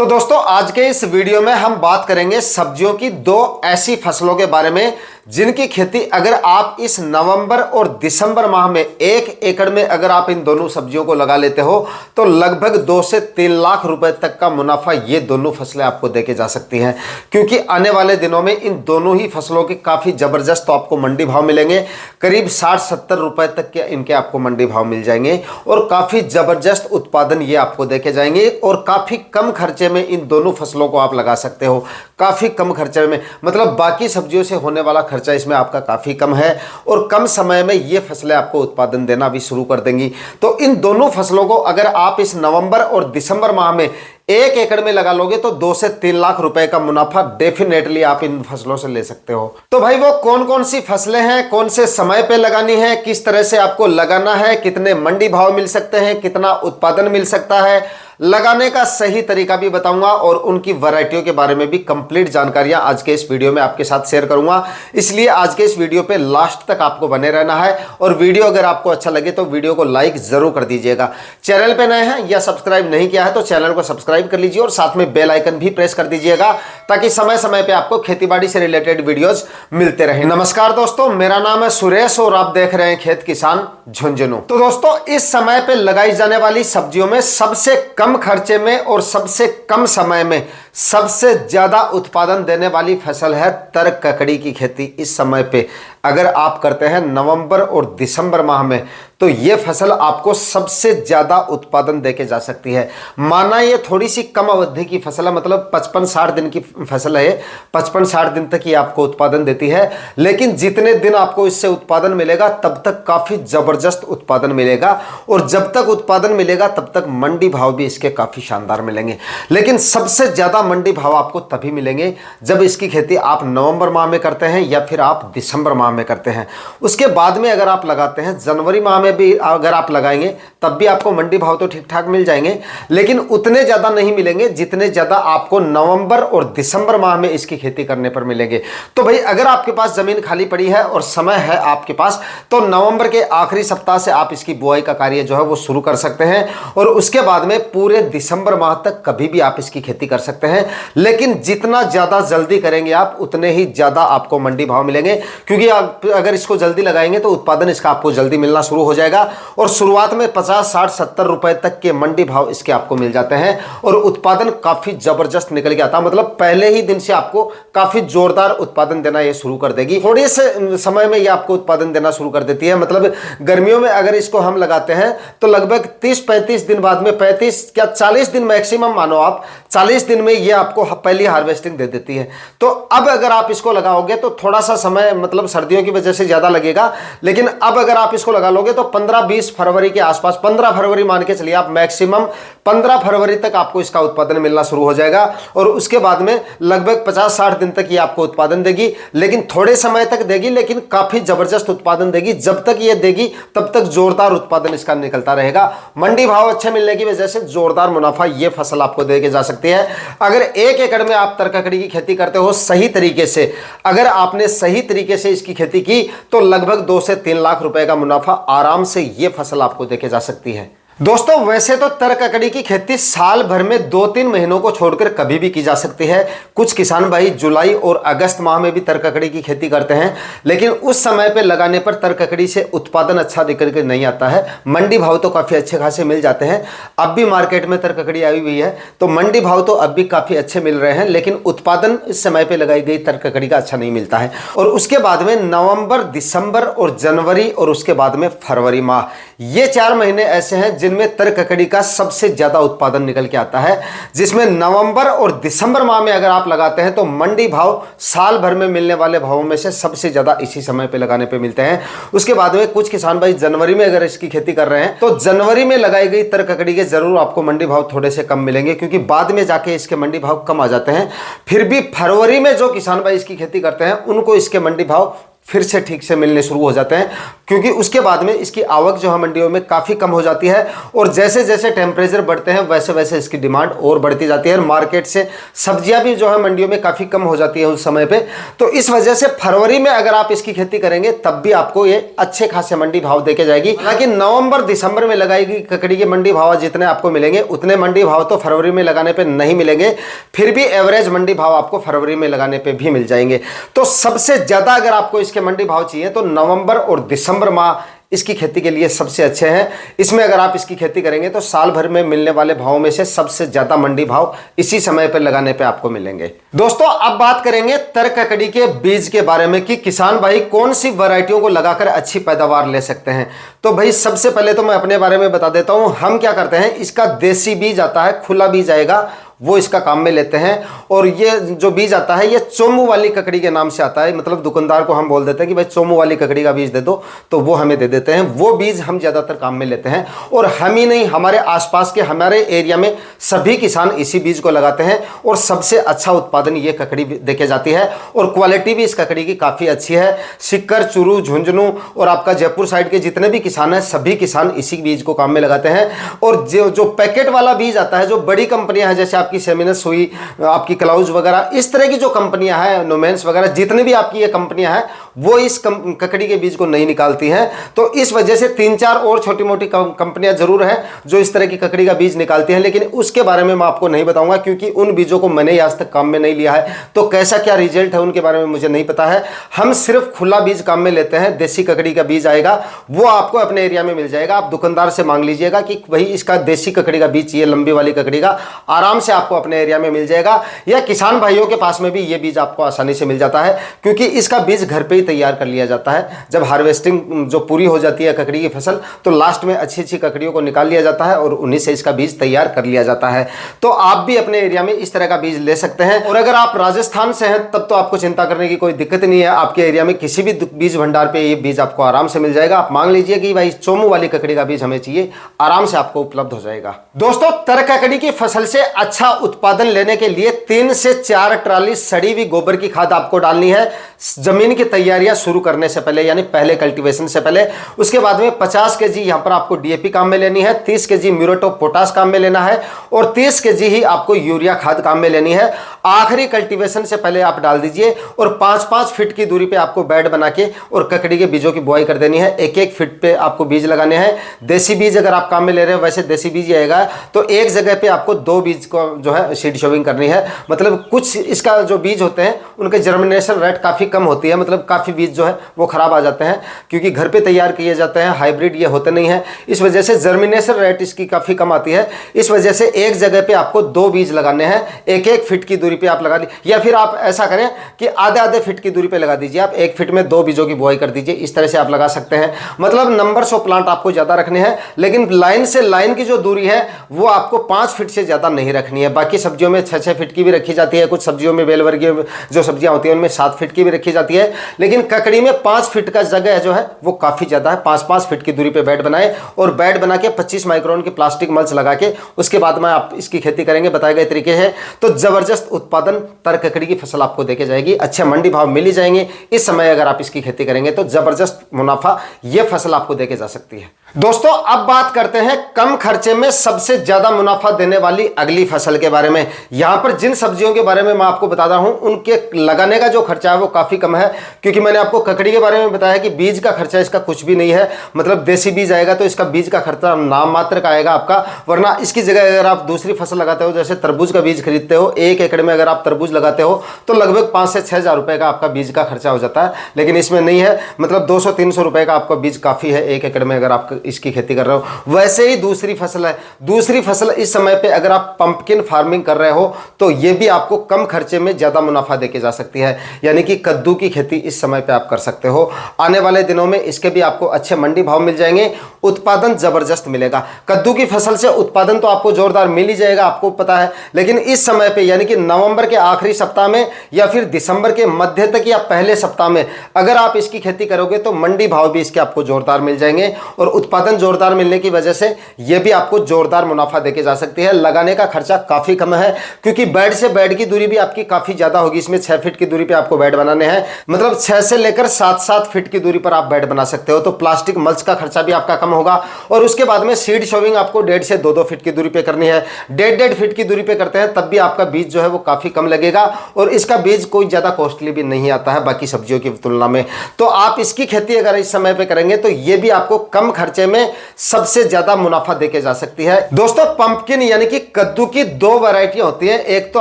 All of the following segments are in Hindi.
तो दोस्तों आज के इस वीडियो में हम बात करेंगे सब्जियों की दो ऐसी फसलों के बारे में जिनकी खेती अगर आप इस नवंबर और दिसंबर माह में 1 एकड़ में अगर आप इन दोनों सब्जियों को लगा लेते हो तो लगभग 2 से 3 लाख रुपए तक का मुनाफा ये दोनों फसलें आपको देके जा सकती हैं। क्योंकि आने वाले दिनों में इन दोनों ही फसलों के काफ़ी ज़बरदस्त तो आपको मंडी भाव मिलेंगे, करीब 60-70 रुपए तक के इनके आपको मंडी भाव मिल जाएंगे और काफ़ी ज़बरदस्त उत्पादन ये आपको देके जाएंगे और काफ़ी कम खर्चे में इन दोनों फसलों को आप लगा सकते हो। काफ़ी कम खर्चे में मतलब बाकी सब्जियों से होने वाला खर्चा इसमें आपका काफ़ी कम है और कम समय में ये फसलें आपको उत्पादन देना भी शुरू कर देंगी। तो इन दोनों फसलों को अगर आप इस नवंबर और दिसंबर माह में 1 एकड़ में लगा लोगे तो 2 से 3 लाख रुपए का मुनाफा डेफिनेटली आप इन फसलों से ले सकते हो। तो भाई वो कौन कौन सी फसलें हैं, कौन से समय पे लगानी है, किस तरह से आपको लगाना है, कितने मंडी भाव मिल सकते हैं, कितना उत्पादन मिल सकता है, लगाने का सही तरीका भी बताऊंगा और उनकी वैरायटियों के बारे में भी कंप्लीट जानकारियां आज के इस वीडियो में आपके साथ शेयर करूंगा। इसलिए आज के इस वीडियो पे लास्ट तक आपको बने रहना है और वीडियो अगर आपको अच्छा लगे तो वीडियो को लाइक जरूर कर दीजिएगा। चैनल पे नए हैं या सब्सक्राइब नहीं किया है तो चैनल को सब्सक्राइब कर लीजिए और साथ में बेल आइकन भी प्रेस कर दीजिएगा ताकि समय समय पर आपको खेतीबाड़ी से रिलेटेड वीडियोज मिलते रहे। नमस्कार दोस्तों, मेरा नाम है सुरेश और आप देख रहे हैं खेत किसान झुंझुनू। तो दोस्तों इस समय पे लगाई जाने वाली सब्जियों में सबसे कम खर्चे में और सबसे कम समय में सबसे ज्यादा उत्पादन देने वाली फसल है तर ककड़ी की खेती। इस समय पे अगर आप करते हैं नवंबर और दिसंबर माह में तो ये फसल आपको सबसे ज्यादा उत्पादन देके जा सकती है। माना ये थोड़ी सी कम अवधि की फसल है, मतलब 55-60 दिन की फसल है, 55-60 दिन तक ये आपको उत्पादन देती है, लेकिन जितने दिन आपको इससे उत्पादन मिलेगा तब तक काफी जबरदस्त उत्पादन मिलेगा और जब तक उत्पादन मिलेगा तब तक मंडी भाव भी इसके काफी शानदार मिलेंगे। लेकिन सबसे ज्यादा मंडी भाव आपको तभी मिलेंगे जब इसकी खेती आप नवंबर माह में करते हैं या फिर आप दिसंबर माह में करते हैं। उसके बाद में अगर आप लगाते हैं जनवरी माह में भी अगर आप लगाएंगे तब भी आपको मंडी भाव तो ठीक ठाक मिल जाएंगे, लेकिन उतने ज्यादा नहीं मिलेंगे जितने ज्यादा आपको नवंबर और दिसंबर माह में इसकी खेती करने पर मिलेंगे। तो भाई अगर आपके पास जमीन खाली पड़ी है और समय है आपके पास तो नवंबर के आखिरी सप्ताह से आप इसकी बुआई का कार्य जो है वो शुरू कर सकते हैं और उसके बाद में पूरे दिसंबर माह तक कभी भी आप इसकी खेती कर सकते हैं। लेकिन जितना ज्यादा जल्दी करेंगे आप उतने ही ज्यादा आपको मंडी भाव मिलेंगे, क्योंकि आप अगर इसको जल्दी लगाएंगे तो उत्पादन इसका आपको जल्दी मिलना शुरू हो जाएगा और शुरुआत में 50-60-70 रुपए तक के मंडी भाव इसके आपको मिल जाते हैं और उत्पादन काफी जबरदस्त निकल के आता है। मतलब पहले ही दिन से आपको काफी जोरदार उत्पादन देना ये शुरू कर देगी। थोड़े से समय में ये आपको उत्पादन देना शुरू कर देती है। मतलब गर्मियों में अगर इसको हम लगाते हैं तो लगभग 30-35 दिन बाद में 35 क्या 40 दिन मैक्सिमम मानो आप 40 दिन में ये आपको पहली हार्वेस्टिंग दे देती है। तो अब अगर आप इसको लगाओगे तो थोड़ा सा समय मतलब सर्दियों की वजह से ज्यादा लगेगा, लेकिन अब अगर आप इसको लगा लोगे तो 15-20 फरवरी के आसपास, 15 फरवरी मान के चलिए आप, मैक्सिमम 15 फरवरी तक आपको इसका उत्पादन मिलना शुरू हो जाएगा और उसके बाद में लगभग 50-60 दिन तक ये आपको उत्पादन देगी। लेकिन थोड़े समय तक देगी लेकिन काफी जबरदस्त उत्पादन देगी। जब तक ये देगी तब तक जोरदार उत्पादन इसका निकलता रहेगा। मंडी भाव अच्छे मिलने की वजह से जोरदार मुनाफा ये फसल आपको देके जा सकती है। अगर 1 एकड़ में आप तर ककड़ी की खेती करते हो सही तरीके से, अगर आपने सही तरीके से इसकी खेती की तो लगभग 2 से 3 लाख रुपए का मुनाफा आराम से ये फसल आपको देके जा सकती है। दोस्तों वैसे तो तर ककड़ी की खेती साल भर में 2-3 महीनों को छोड़कर कभी भी की जा सकती है। कुछ किसान भाई जुलाई और अगस्त माह में भी तर ककड़ी की खेती करते हैं, लेकिन उस समय पे लगाने पर तर ककड़ी से उत्पादन अच्छा निकल के नहीं आता है। मंडी भाव तो काफ़ी अच्छे खासे मिल जाते हैं। अब भी मार्केट में तर ककड़ी आई हुई है तो मंडी भाव तो अब भी काफ़ी अच्छे मिल रहे हैं, लेकिन उत्पादन इस समय पर लगाई गई तर ककड़ी का अच्छा नहीं मिलता है। और उसके बाद में नवंबर, दिसंबर और जनवरी और उसके बाद में फरवरी माह, ये 4 महीने ऐसे हैं जिनमें तर ककड़ी का सबसे ज्यादा उत्पादन निकल के आता है। जिसमें नवंबर और दिसंबर माह में अगर आप लगाते हैं तो मंडी भाव साल भर में मिलने वाले भावों में से सबसे ज्यादा इसी समय पे लगाने पे मिलते हैं। उसके बाद में कुछ किसान भाई जनवरी में अगर इसकी खेती कर रहे हैं तो जनवरी में लगाई गई तर ककड़ी के जरूर आपको मंडी भाव थोड़े से कम मिलेंगे, क्योंकि बाद में जाके इसके मंडी भाव कम आ जाते हैं। फिर भी फरवरी में जो किसान भाई इसकी खेती करते हैं उनको इसके मंडी भाव फिर से ठीक से मिलने शुरू हो जाते हैं, क्योंकि उसके बाद में इसकी आवक जो है मंडियों में काफ़ी कम हो जाती है और जैसे जैसे टेम्परेचर बढ़ते हैं वैसे वैसे इसकी डिमांड और बढ़ती जाती है। मार्केट से सब्जियां भी जो है मंडियों में काफ़ी कम हो जाती है उस समय पे। तो इस वजह से फरवरी में अगर आप इसकी खेती करेंगे तब भी आपको ये अच्छे खासे मंडी भाव देके जाएगी। हालांकि नवंबर दिसंबर में लगाएगी ककड़ी के मंडी भाव जितने आपको मिलेंगे उतने मंडी भाव तो फरवरी में लगाने पर नहीं मिलेंगे, फिर भी एवरेज मंडी भाव आपको फरवरी में लगाने पर भी मिल जाएंगे। तो सबसे ज़्यादा अगर आपको इसके मंडी भाव चाहिए तो नवंबर और दिसंबर माह इसकी खेती के लिए सबसे अच्छे हैं। इसमें अगर आप इसकी खेती करेंगे तो साल भर में मिलने वाले भावों में से सबसे ज्यादा मंडी भाव इसी समय पर लगाने पे आपको मिलेंगे। दोस्तों अब बात करेंगे तर ककड़ी के बीज के बारे में कि किसान भाई कौन सी वैरायटियों को लगाकर अच्छी पैदावार ले सकते हैं। तो भाई सबसे पहले तो मैं अपने बारे में बता देता हूं। हम क्या करते हैं, इसका देसी बीज आता है, खुला बीज आएगा, वो इसका काम में लेते हैं। और ये जो बीज आता है ये चोमू वाली ककड़ी के नाम से आता है, मतलब दुकानदार को हम बोल देते हैं कि भाई चोमू वाली ककड़ी का बीज दे दो, तो वो हमें दे देते हैं। वो बीज हम ज़्यादातर काम में लेते हैं और हम ही नहीं, हमारे आसपास के हमारे एरिया में सभी किसान इसी बीज को लगाते हैं और सबसे अच्छा उत्पादन ये ककड़ी देके जाती है और क्वालिटी भी इस ककड़ी की काफ़ी अच्छी है। सिक्कर, चूरू, झुंझुनू और आपका जयपुर साइड के जितने भी किसान हैं सभी किसान इसी बीज को काम में लगाते हैं। और जो पैकेट वाला बीज आता है, जो बड़ी कंपनियां हैं जैसे आपकी सेमिनस हुई, आपकी क्लाउज वगैरह, इस तरह की जो कंपनियां हैं, नोमेंस वगैरह, जितने भी आपकी ये कंपनियां हैं वो इस ककड़ी के बीज को नहीं निकालती हैं। तो इस वजह से 3-4 और छोटी मोटी कंपनियां जरूर हैं जो इस तरह की ककड़ी का बीज निकालती हैं, लेकिन उसके बारे में मैं आपको नहीं बताऊंगा क्योंकि उन बीजों को मैंने आज तक काम में नहीं लिया है। तो कैसा क्या रिजल्ट है उनके बारे में मुझे नहीं पता है। हम सिर्फ खुला बीज काम में लेते हैं। देसी ककड़ी का बीज आएगा, वो आपको अपने एरिया में मिल जाएगा। आप दुकानदार से मांग लीजिएगा कि भाई इसका देसी ककड़ी का बीज चाहिए, लंबी वाली ककड़ी का, आराम से आपको अपने एरिया में मिल जाएगा। या किसान भाइयों के पास में भी ये बीज आपको आसानी से मिल जाता है क्योंकि इसका बीज घर पे ही तैयार कर लिया जाता है। जब हार्वेस्टिंग जो पूरी हो जाती है ककड़ी की फसल तो लास्ट में अच्छी अच्छी ककड़ियों को निकाल लिया जाता है और उन्हीं से इसका बीज तैयार कर लिया जाता है। तो आप भी अपने एरिया में इस तरह का बीज ले सकते हैं। और अगर आप राजस्थान से हैं तब तो आपको चिंता करने की कोई दिक्कत नहीं है। आपके एरिया में किसी भी बीज भंडार पे ये बीज आपको आराम से मिल जाएगा। आप मांग लीजिए कि भाई चोमू वाली ककड़ी का बीज हमें चाहिए, आराम से आपको उपलब्ध हो जाएगा। दोस्तों तर ककड़ी की फसल से अच्छा उत्पादन लेने के लिए 3 से 4 ट्राली सड़ी हुई गोबर की खाद आपको डालनी है जमीन की तैयारियां शुरू करने से पहले, यानी पहले कल्टीवेशन से पहले। उसके बाद में 50 केजी यहां पर आपको डीएपी काम में लेनी है, 30 केजी म्यूरेट ऑफ पोटाश काम में लेना है और 30 केजी ही आपको यूरिया खाद काम में लेनी है। आखिरी कल्टीवेशन से पहले आप डाल दीजिए और 5-5 फीट की दूरी पे आपको बेड बना के और ककड़ी के बीजों की बुआई कर देनी है। 1-1 फीट पे आपको बीज लगाने हैं। देसी बीज अगर आप काम में ले रहे हो, वैसे देसी बीज आएगा तो एक जगह पे आपको 2 बीज को जो है सीड शोविंग करनी है। मतलब कुछ इसका जो बीज होते हैं उनके जर्मिनेशन रेट काफ़ी कम होती है, मतलब काफ़ी बीज जो है वो खराब आ जाते हैं क्योंकि घर पे तैयार किए जाते हैं, हाइब्रिड ये होते नहीं हैं। इस वजह से जर्मिनेशन रेट इसकी काफ़ी कम आती है। इस वजह से एक जगह पे आपको 2 बीज लगाने हैं, 1-1 फीट की दूरी पे आप लगा लीजिए। या फिर आप ऐसा करें कि आधे फीट की दूरी पे लगा दीजिए। आप 1 फीट में 2 बीजों की बुआई कर दीजिए, इस तरह से आप लगा सकते हैं। मतलब नंबर्स ऑफ प्लांट आपको ज़्यादा रखने हैं, लेकिन लाइन से लाइन की जो दूरी है वो आपको 5 फीट से ज़्यादा नहीं रखनी है। बाकी सब्जियों में 6-6 फीट की भी रखी जाती है, कुछ सब्जियों में बेल वर्गीय जो सब्जियां होती हैं उनमें 7 फीट की भी रखी जाती है, लेकिन ककड़ी में 5 फीट का जगह जो है वो काफ़ी ज़्यादा है। 5-5 फीट की दूरी पे बेड बनाए और बेड बना के 25 माइक्रोन की प्लास्टिक मल्च लगा के उसके बाद में आप इसकी खेती करेंगे बताए गए तरीके है तो ज़बरदस्त उत्पादन तर ककड़ी की फसल आपको देके जाएगी। अच्छे मंडी भाव मिल ही जाएंगे। इस समय अगर आप इसकी खेती करेंगे तो ज़बरदस्त मुनाफा ये फसल आपको देके जा सकती है। दोस्तों अब बात करते हैं कम खर्चे में सबसे ज़्यादा मुनाफा देने वाली अगली फसल के बारे में। यहाँ पर जिन सब्जियों के बारे में मैं आपको बता रहा हूँ उनके लगाने का जो खर्चा है वो काफ़ी कम है, क्योंकि मैंने आपको ककड़ी के बारे में बताया कि बीज का खर्चा इसका कुछ भी नहीं है। मतलब देसी बीज आएगा तो इसका बीज का खर्चा नाम मात्र का आएगा आपका, वरना इसकी जगह अगर आप दूसरी फसल लगाते हो जैसे तरबूज का बीज खरीदते हो, 1 एकड़ में अगर आप तरबूज लगाते हो तो लगभग 5 से 6 हज़ार रुपये का आपका बीज का खर्चा हो जाता है, लेकिन इसमें नहीं है। मतलब 200-300 रुपये का आपका बीज काफ़ी है 1 एकड़ में अगर आप इसकी खेती कर रहे हो। वैसे ही दूसरी फसल है, दूसरी फसल इस समय पे अगर आप पंपकिन फार्मिंग कर रहे हो तो ये भी आपको कम खर्चे में ज़्यादा मुनाफा देके जा सकती है, यानी कि कद्दू की खेती इस समय पे आप कर सकते हो। आने वाले दिनों में इसके भी आपको अच्छे मंडी भाव मिल जाएंगे। उत्पादन जबरदस्त मिलेगा। कद्दू की फसल से उत्पादन तो आपको जोरदार मिल ही जाएगा, आपको पता है, लेकिन इस समय पे यानी कि नवंबर के आखिरी सप्ताह में या फिर दिसंबर के मध्य तक या पहले सप्ताह में अगर आप इसकी खेती करोगे तो मंडी भाव भी इसके आपको जोरदार मिल जाएंगे और उत्पादन जोरदार मिलने की वजह से यह भी आपको जोरदार मुनाफा देके जा सकती है। लगाने का खर्चा काफी कम है क्योंकि बेड से बेड की दूरी भी आपकी काफी ज्यादा होगी। इसमें 6 फीट की दूरी पे आपको बेड बनाने हैं, मतलब 6 से लेकर 7-7 फीट की दूरी पर आप बेड बना सकते हो। तो प्लास्टिक मल्च का खर्चा भी आपका कम होगा और उसके बाद में सीड शोविंग आपको 1.5 से 2-2 फीट की दूरी पे करनी है। 1.5 फीट की दूरी पे करते हैं तब भी आपका बीज जो है वो काफी कम लगेगा और इसका बीज कोई ज्यादा कॉस्टली भी नहीं आता है बाकी सब्जियों की तुलना में। तो आप इसकी खेती अगर इस समय पे करेंगे तो ये भी आपको कम खर्चे में सबसे ज्यादा मुनाफा देके जा सकती है। दोस्तों, पंपकिन यानी कि कद्दू की 2 वैरायटी होती है। एक तो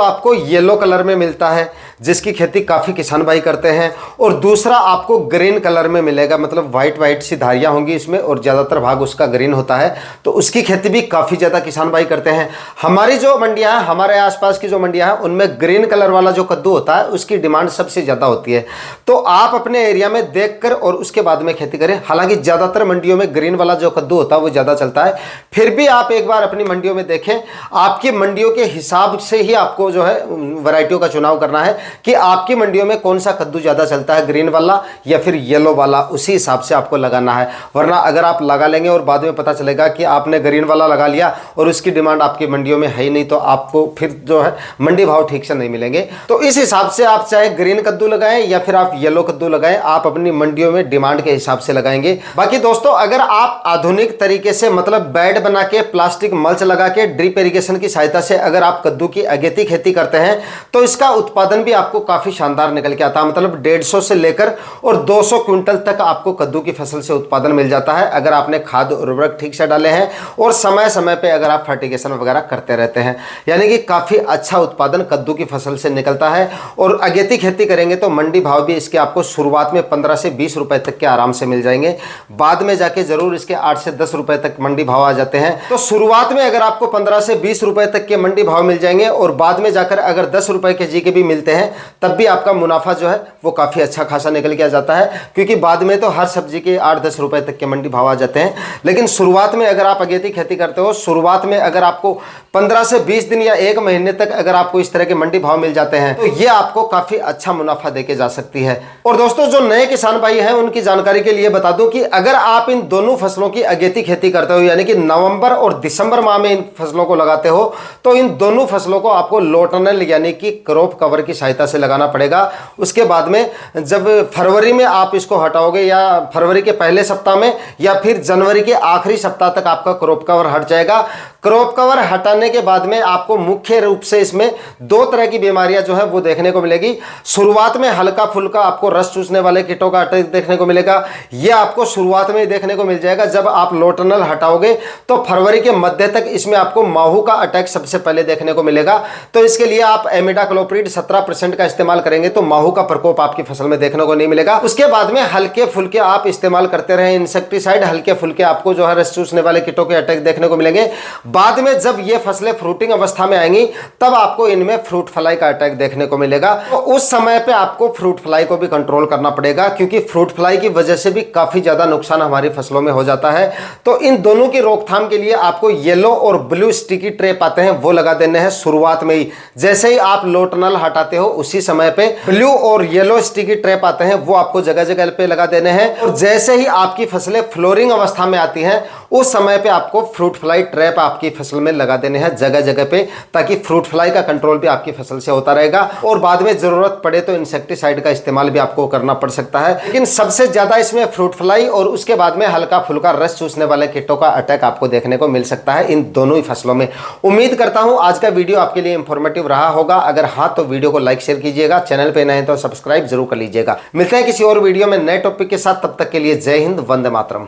आपको येलो कलर में मिलता है जिसकी खेती काफी किसान भाई करते हैं और दूसरा आपको ग्रीन कलर में मिलेगा, मतलब व्हाइट सी धारियां होंगी इसमें और ज्यादातर भाग उसका ग्रीन होता है। तो उसकी खेती भी काफी ज्यादा किसान भाई करते हैं। हमारी जो मंडियां हैं, हमारे आसपास की जो मंडियां हैं, उनमें ग्रीन कलर वाला जो कद्दू होता है उसकी डिमांड सबसे ज्यादा होती है। तो आप अपने एरिया में देखकर और उसके बाद में खेती करें। हालांकि ज्यादातर मंडियों में ग्रीन वाला जो कद्दू होता है वो ज्यादा चलता है, फिर भी आप एक बार अपनी मंडियों में देखें। आपकी मंडियों के हिसाब से ही आपको जो है वैरायटियों का चुनाव करना है कि आपकी मंडियों में कौन सा कद्दू ज्यादा चलता है, ग्रीन वाला या फिर येलो वाला, उसी हिसाब से आपको लगाना है। वरना अगर आप लगा लेंगे और बाद में पता चलेगा कि आपने ग्रीन वाला लगा लिया और उसकी डिमांड आपकी मंडियों में है ही नहीं, तो आपको फिर जो है मंडी भाव ठीक से नहीं मिलेंगे। तो इस हिसाब से आप चाहे ग्रीन कद्दू लगाएं या फिर आप येलो कद्दू लगाएं, आप अपनी मंडियों में डिमांड के हिसाब से लगाएंगे। बाकी दोस्तों, अगर आप आधुनिक तरीके से मतलब बेड बना के प्लास्टिक मल्च लगा के ड्रिप इरिगेशन की सहायता से अगर आप कद्दू की अगेती खेती करते हैं तो इसका उत्पादन भी आपको काफी शानदार निकल के आता है। मतलब 150 से लेकर और 200 क्विंटल तक आपको कद्दू की फसल से उत्पादन मिल जाता है अगर आपने खाद उर्वरक ठीक से डाले हैं और समय समय पे अगर आप फर्टिगेशन वगैरह करते रहते हैं। यानी कि काफी अच्छा उत्पादन कद्दू की फसल से निकलता है। और अगेती खेती करेंगे तो मंडी भाव भी इसके आपको शुरुआत में 15 से 20 रुपए तक के आराम से मिल जाएंगे। बाद में जाके जरूर इसके 8 से 10 रुपए तक मंडी भाव आ जाते हैं। तो शुरुआत में अगर आपको 15 से 20 रुपए तक के मंडी भाव मिल जाएंगे और बाद में जाकर अगर 10 रुपए के जी के भी मिलते हैं तब भी आपका मुनाफा जो है वो काफी अच्छा खासा निकल के आ जाता है, क्योंकि बाद में तो हर सब्जी के 8-10 रुपए तक के मंडी भाव आ जाते हैं। लेकिन शुरुआत में अगर आप अगेती खेती करते हो, शुरुआत में अगर आपको 15 से 20 दिन या 1 महीने तक अगर आपको इस तरह के मंडी भाव मिल जाते हैं तो ये आपको काफी अच्छा मुनाफा देके जा सकती है। और दोस्तों, जो नए किसान भाई हैं उनकी जानकारी के लिए बता दूं कि अगर आप इन दोनों फसलों की अगेती खेती करते हो यानी कि नवंबर और दिसंबर माह में इन फसलों को लगाते हो तो इन दोनों फसलों को आपको लो टनल यानी कि क्रॉप कवर की सहायता से लगाना पड़ेगा। उसके बाद में जब फरवरी में आप इसको हटाओगे या फरवरी के पहले सप्ताह में या फिर जनवरी के आखिरी सप्ताह तक आपका क्रॉप कवर हट जाएगा। क्रॉप कवर हटाने के बाद में आपको मुख्य रूप से इसमें 2 तरह की बीमारियां जो है वो देखने को मिलेगी। शुरुआत में हल्का फुल्का आपको रस चूसने वाले कीटों का अटैक देखने को मिलेगा। यह आपको शुरुआत में देखने को मिल जाएगा। जब आप लो टनल हटाओगे तो फरवरी के मध्य तक इसमें आपको माहू का अटैक सबसे पहले देखने को मिलेगा। तो इसके लिए आप इमिडाक्लोप्रिड 17% का इस्तेमाल करेंगे तो माहू का प्रकोप आपकी फसल में देखने को नहीं मिलेगा। उसके बाद में हल्के फुल्के आप इस्तेमाल करते रहे इंसेक्टिसाइड, हल्के फुल्के आपको जो है रस चूसने वाले कीटों के अटैक देखने को मिलेंगे। बाद में जब ये फसलें फ्रूटिंग अवस्था में आएंगी तब आपको इनमें फ्रूट फ्लाई का अटैक देखने को मिलेगा। तो उस समय पे आपको फ्रूट फ्लाई को भी कंट्रोल करना पड़ेगा, क्योंकि फ्रूट फ्लाई की वजह से भी काफी ज्यादा नुकसान हमारी फसलों में हो जाता है। तो इन दोनों की रोकथाम के लिए आपको येलो और ब्लू स्टिकी ट्रैप आते हैं वो लगा देने हैं शुरुआत में ही। जैसे ही आप लो टनल हटाते हो उसी समय पे ब्लू और येलो स्टिकी ट्रैप आते हैं वो आपको जगह जगह पे लगा देने हैं। और जैसे ही आपकी फसलें फ्लोरिंग अवस्था में आती हैं उस समय पे आपको फ्रूट फ्लाई ट्रैप आपकी फसल में लगा देने हैं जगह जगह पे, ताकि फ्रूट फ्लाई का कंट्रोल भी आपकी फसल से होता रहेगा। और बाद में जरूरत पड़े तो इंसेक्टिसाइड का इस्तेमाल भी आपको करना पड़ सकता है। लेकिन सबसे ज्यादा इसमें फ्रूट फ्लाई और उसके बाद में हल्का फुल्का रस चूसने वाले कीटों का अटैक आपको देखने को मिल सकता है इन दोनों ही फसलों में। उम्मीद करता हूं आज का वीडियो आपके लिए इंफॉर्मेटिव रहा होगा। अगर हाँ तो वीडियो को लाइक शेयर कीजिएगा, चैनल पे नए तो सब्सक्राइब जरूर कर लीजिएगा। मिलते हैं किसी और वीडियो में नए टॉपिक के साथ, तब तक के लिए जय हिंद, वंदे मातरम।